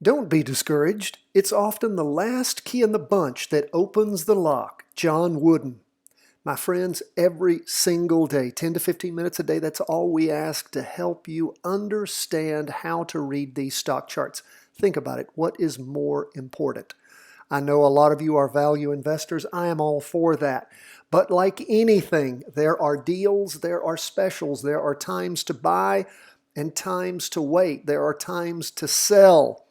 Don't be discouraged. It's often the last key in the bunch that opens the lock. John Wooden. My friends, every single day, 10 to 15 minutes a day, that's all we ask to help you understand how to read these stock charts. Think about it. What is more important? I know a lot of you are value investors. I am all for that. But like anything, there are deals, there are specials, there are times to buy and times to wait. There are times to sell.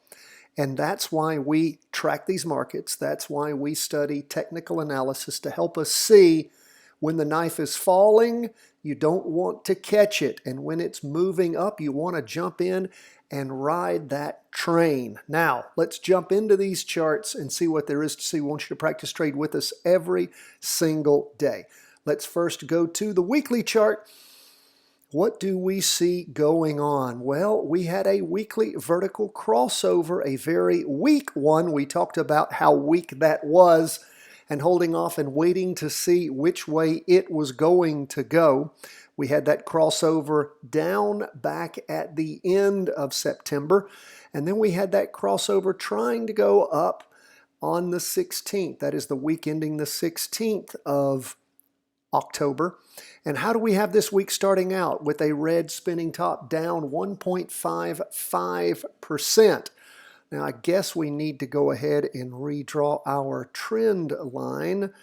And that's why we track these markets. That's why we study technical analysis to help us see when the knife is falling, you don't want to catch it. And when it's moving up, you want to jump in and ride that train. Now, let's jump into these charts and see what there is to see. We want you to practice trade with us every single day. Let's first go to the weekly chart. What do we see going on? Well, we had a weekly vertical crossover, a very weak one. We talked about how weak that was and holding off and waiting to see which way it was going to go. We had that crossover down back at the end of September, and then we had that crossover trying to go up on the 16th. That is the week ending the 16th of October. And how do we have this week starting out? With a red spinning top down 1.55%. Now, I guess we need to go ahead and redraw our trend line.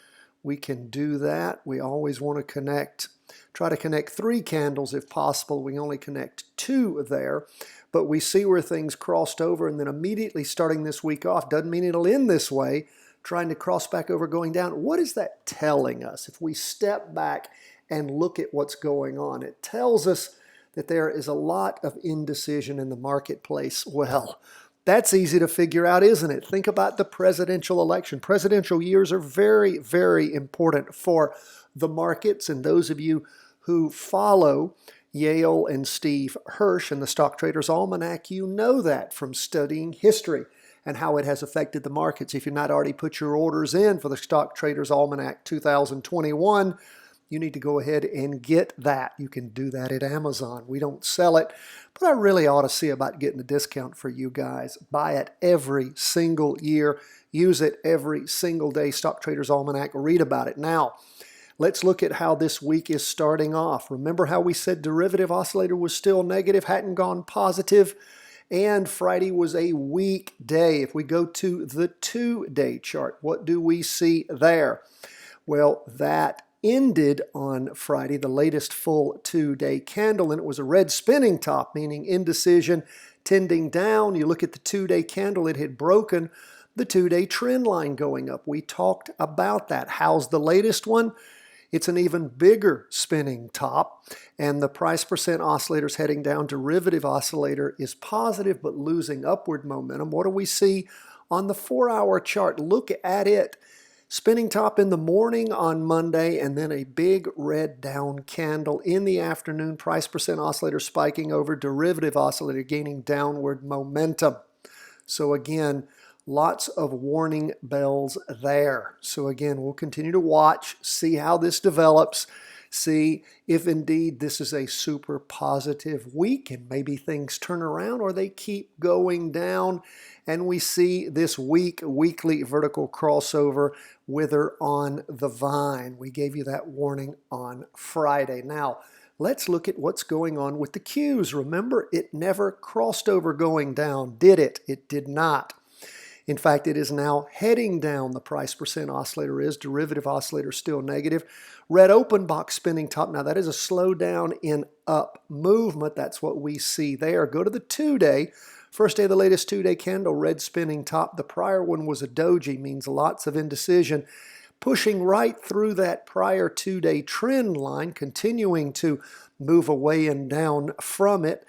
We can do that. We always want to try to connect 3 candles if possible. We only connect 2 there. But we see where things crossed over, and then immediately starting this week off, doesn't mean it'll end this way, trying to cross back over, going down. What is that telling us? If we step back and look at what's going on, it tells us that there is a lot of indecision in the marketplace. Well, that's easy to figure out, isn't it? Think about the presidential election. Presidential years are very, very important for the markets, and those of you who follow Yale and Steve Hirsch and the Stock Traders Almanac, you know that from studying history and how it has affected the markets. If you've not already put your orders in for the Stock Traders Almanac 2021, you need to go ahead and get that. You can do that at Amazon. We don't sell it, but I really ought to see about getting a discount for you guys. Buy it every single year. Use it every single day. Stock Traders Almanac. Read about it. Now, let's look at how this week is starting off. Remember how we said derivative oscillator was still negative, hadn't gone positive, and Friday was a weak day. If we go to the 2-day chart, what do we see there? Well, that ended on Friday, the latest full 2-day candle, and it was a red spinning top, meaning indecision, tending down. You look at the 2-day candle, it had broken the 2-day trend line going up. We talked about that. How's the latest one? It's an even bigger spinning top, and the price percent oscillator is heading down. Derivative oscillator is positive but losing upward momentum. What do we see on the 4-hour chart? Look at it. Spinning top in the morning on Monday, and then a big red down candle in the afternoon. Price percent oscillator spiking over, derivative oscillator gaining downward momentum. So again, lots of warning bells there. So again, we'll continue to watch, see how this develops, see if indeed this is a super positive week and maybe things turn around or they keep going down and we see this weekly vertical crossover wither on the vine. We gave you that warning on Friday. Now, let's look at what's going on with the Qs. Remember, it never crossed over going down, did it? It did not. In fact, it is now heading down. The price percent oscillator is. Derivative oscillator still negative. Red open box spinning top. Now that is a slowdown in up movement. That's what we see there. Go to the 2-day. First day of the latest 2-day candle, red spinning top. The prior one was a doji, means lots of indecision. Pushing right through that prior 2-day trend line, continuing to move away and down from it.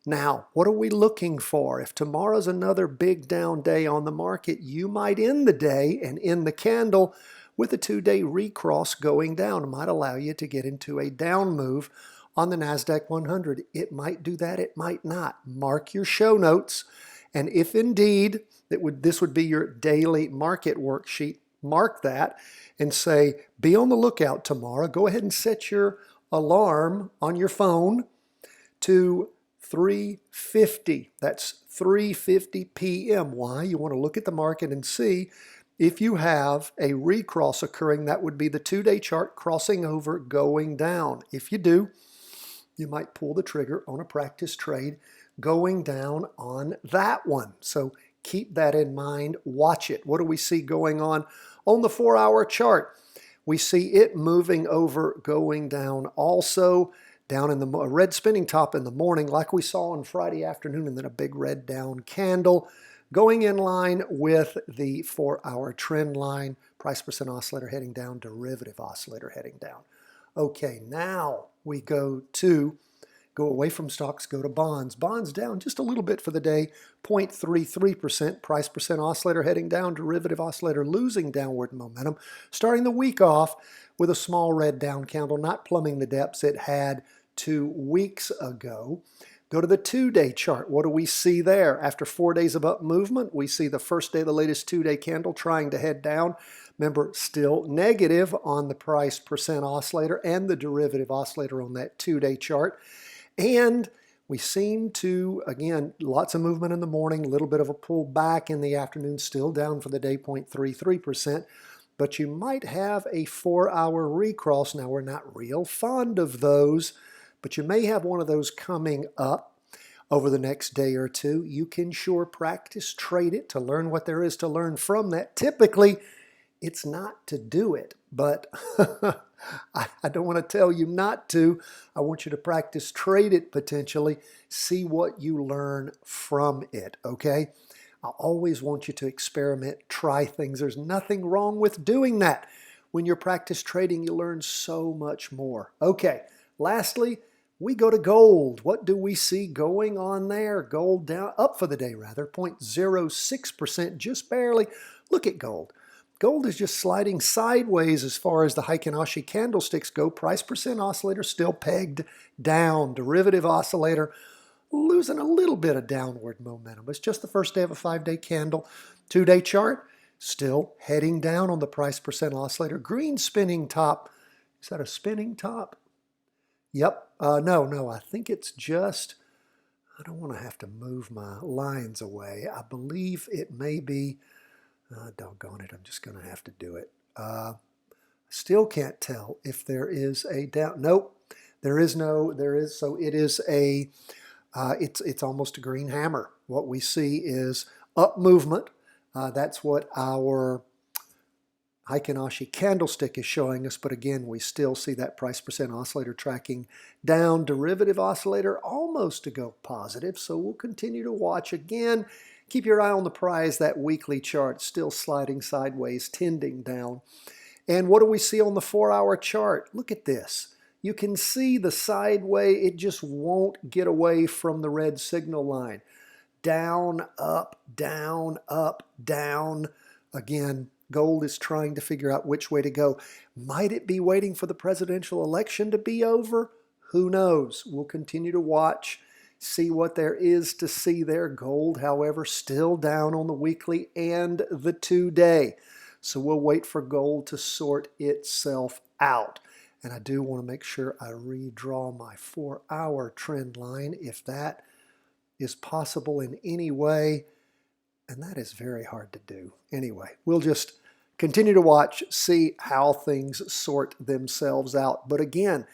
Now, what are we looking for? If tomorrow's another big down day on the market, you might end the day and end the candle with a 2-day recross going down. It might allow you to get into a down move on the Nasdaq 100. It might do that, it might not. Mark your show notes, and if indeed this would be your daily market worksheet, mark that and say, be on the lookout tomorrow. Go ahead and set your alarm on your phone to 3:50. That's 3:50 p.m. Why? You want to look at the market and see if you have a recross occurring. That would be the 2-day chart crossing over, going down. If you do, you might pull the trigger on a practice trade going down on that one. So keep that in mind. Watch it. What do we see going on the 4-hour chart? We see it moving over, going down also. Down in the red spinning top in the morning like we saw on Friday afternoon, and then a big red down candle going in line with the 4-hour trend line. Price percent oscillator heading down, derivative oscillator heading down. Okay, now we go away from stocks, go to bonds. Bonds down just a little bit for the day, 0.33%. Price percent oscillator heading down, derivative oscillator losing downward momentum. Starting the week off with a small red down candle, not plumbing the depths it had 2 weeks ago. Go to the 2-day chart. What do we see there? After 4 days of up movement, we see the first day of the latest 2-day candle trying to head down. Remember, still negative on the price percent oscillator and the derivative oscillator on that 2-day chart. And we seem to, again, lots of movement in the morning, a little bit of a pull back in the afternoon, still down for the day, 0.33%. But you might have a 4-hour recross. Now, we're not real fond of those, but you may have one of those coming up over the next day or two. You can sure practice trade it to learn what there is to learn from that. Typically, it's not to do it, but I don't want to tell you not to. I want you to practice trade it potentially, see what you learn from it, okay? I always want you to experiment, try things. There's nothing wrong with doing that. When you're practice trading, you learn so much more. Okay, lastly, we go to gold. What do we see going on there? Gold down, up for the day rather, 0.06%, just barely. Look at gold. Gold is just sliding sideways as far as the Heikin Ashi candlesticks go. Price percent oscillator still pegged down. Derivative oscillator losing a little bit of downward momentum. It's just the first day of a 5-day candle. 2-day chart still heading down on the price percent oscillator. Green spinning top. Is that a spinning top? Yep. No, I think it's just, I don't want to have to move my lines away. I believe it may be, doggone it, I'm just going to have to do it. Still can't tell if there is a down. Nope, there is, so it is a, it's almost a green hammer. What we see is up movement. That's what our Heikin Ashi candlestick is showing us, but again, we still see that price percent oscillator tracking down. Derivative oscillator almost to go positive, so we'll continue to watch again. Keep your eye on the prize. That weekly chart still sliding sideways, tending down. And what do we see on the 4-hour chart? Look at this. You can see the sideways. It just won't get away from the red signal line. Down, up, down, up, down. Again, gold is trying to figure out which way to go. Might it be waiting for the presidential election to be over? Who knows? We'll continue to watch, see what there is to see there. Gold, however, still down on the weekly and the 2-day. So we'll wait for gold to sort itself out. And I do want to make sure I redraw my 4-hour trend line if that is possible in any way. And that is very hard to do. Anyway, we'll just continue to watch, see how things sort themselves out. But again,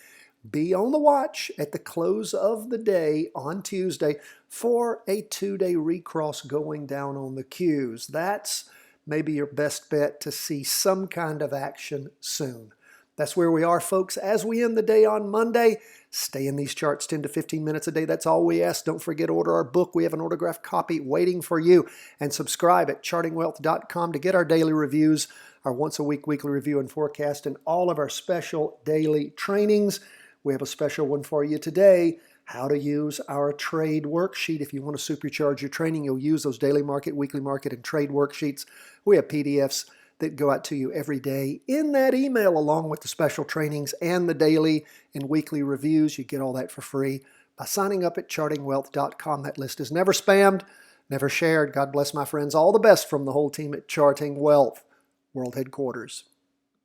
be on the watch at the close of the day on Tuesday for a 2-day recross going down on the Qs. That's maybe your best bet to see some kind of action soon. That's where we are, folks. As we end the day on Monday, stay in these charts 10 to 15 minutes a day. That's all we ask. Don't forget to order our book. We have an autographed copy waiting for you. And subscribe at chartingwealth.com to get our daily reviews, our once-a-week weekly review and forecast, and all of our special daily trainings. We have a special one for you today, how to use our trade worksheet. If you want to supercharge your training, you'll use those daily market, weekly market, and trade worksheets. We have PDFs that go out to you every day in that email, along with the special trainings and the daily and weekly reviews. You get all that for free by signing up at chartingwealth.com. That list is never spammed, never shared. God bless, my friends. All the best from the whole team at Charting Wealth World Headquarters.